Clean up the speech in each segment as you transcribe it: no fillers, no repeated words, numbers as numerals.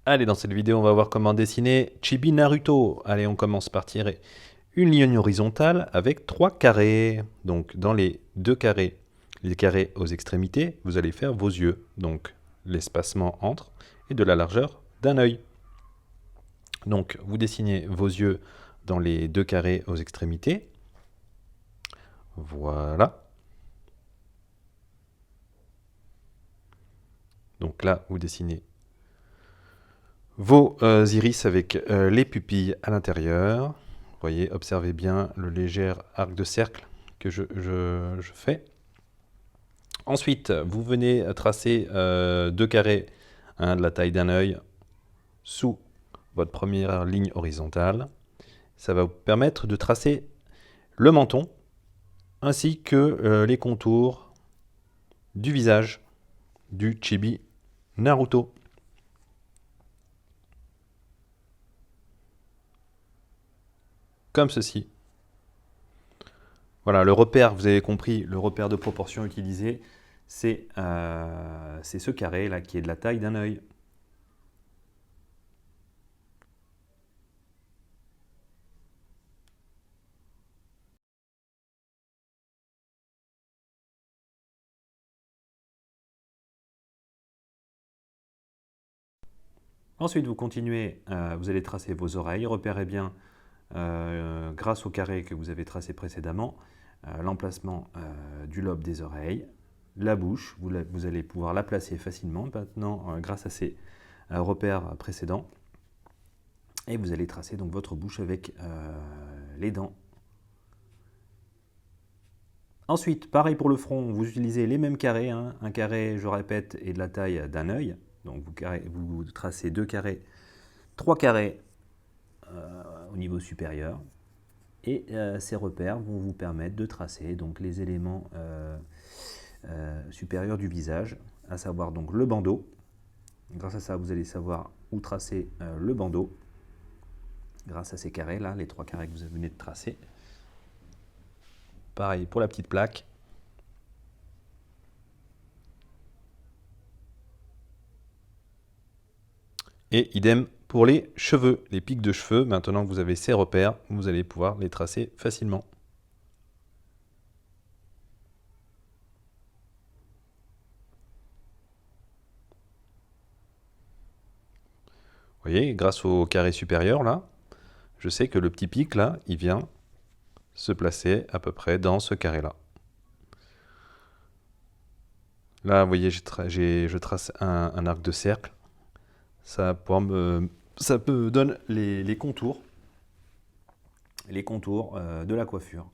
Allez, dans cette vidéo, on va voir comment dessiner Chibi Naruto. Allez, on commence par tirer une ligne horizontale avec 3 carrés. Donc, dans les 2 carrés, les carrés aux extrémités, vous allez faire vos yeux. Donc, l'espacement entre et de la largeur d'un œil. Donc, vous dessinez vos yeux dans les 2 carrés aux extrémités. Voilà. Donc là, vous dessinez vos iris avec les pupilles à l'intérieur. Vous voyez, observez bien le léger arc de cercle que je fais. Ensuite, vous venez tracer 2 carrés de la taille d'un œil sous votre première ligne horizontale. Ça va vous permettre de tracer le menton ainsi que les contours du visage du Chibi Naruto. Comme ceci. Voilà, le repère, vous avez compris, le repère de proportion utilisé, c'est ce carré là qui est de la taille d'un œil. Ensuite, vous continuez, vous allez tracer vos oreilles. Repérez bien, grâce au carré que vous avez tracé précédemment, l'emplacement du lobe des oreilles. La bouche, vous allez pouvoir la placer facilement maintenant grâce à ces repères précédents. Et vous allez tracer donc votre bouche avec les dents. Ensuite, pareil pour le front, vous utilisez les mêmes carrés. Hein. Un carré, je répète, est de la taille d'un œil. Donc vous tracez 2 carrés, 3 carrés au niveau supérieur. Et ces repères vont vous permettre de tracer donc, les éléments supérieurs du visage, à savoir donc le bandeau. Grâce à ça, vous allez savoir où tracer le bandeau. Grâce à ces carrés là, les 3 carrés que vous venez de tracer. Pareil pour la petite plaque. Et idem pour les cheveux, les pics de cheveux. Maintenant que vous avez ces repères, vous allez pouvoir les tracer facilement. Vous voyez, grâce au carré supérieur là, je sais que le petit pic là, il vient se placer à peu près dans ce carré là. Là, vous voyez, je trace un arc de cercle. Ça me donne les contours de la coiffure.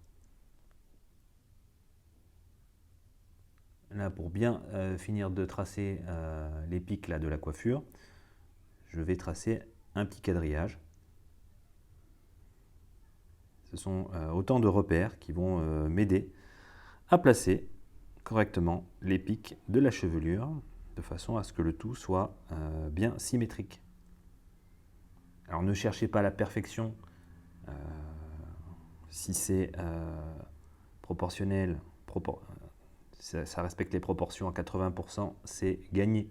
Là, pour bien finir de tracer les pics là, de la coiffure, je vais tracer un petit quadrillage. Ce sont autant de repères qui vont m'aider à placer correctement les pics de la chevelure de façon à ce que le tout soit bien symétrique. Alors ne cherchez pas la perfection. Si c'est proportionnel, ça respecte les proportions à 80%, c'est gagné.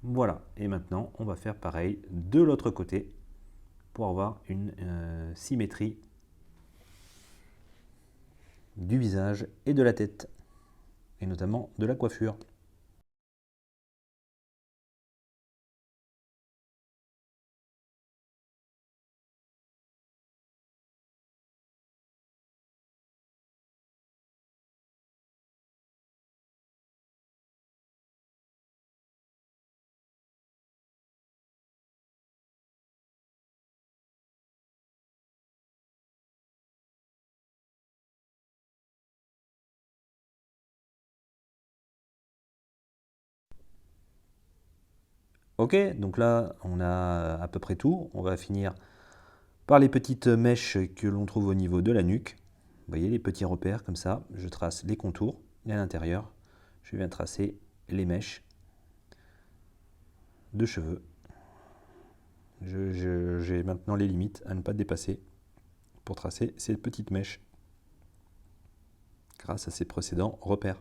Voilà, et maintenant on va faire pareil de l'autre côté pour avoir une symétrie du visage et de la tête, et notamment de la coiffure. Ok, donc là on a à peu près tout. On va finir par les petites mèches que l'on trouve au niveau de la nuque. Vous voyez les petits repères comme ça, je trace les contours et à l'intérieur, je viens tracer les mèches de cheveux. J'ai maintenant les limites à ne pas dépasser. pour tracer ces petites mèches grâce à ces précédents repères.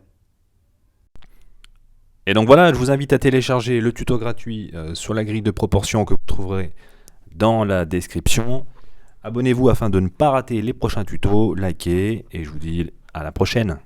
Et donc voilà, je vous invite à télécharger le tuto gratuit sur la grille de proportion que vous trouverez dans la description. Abonnez-vous afin de ne pas rater les prochains tutos, likez et je vous dis à la prochaine.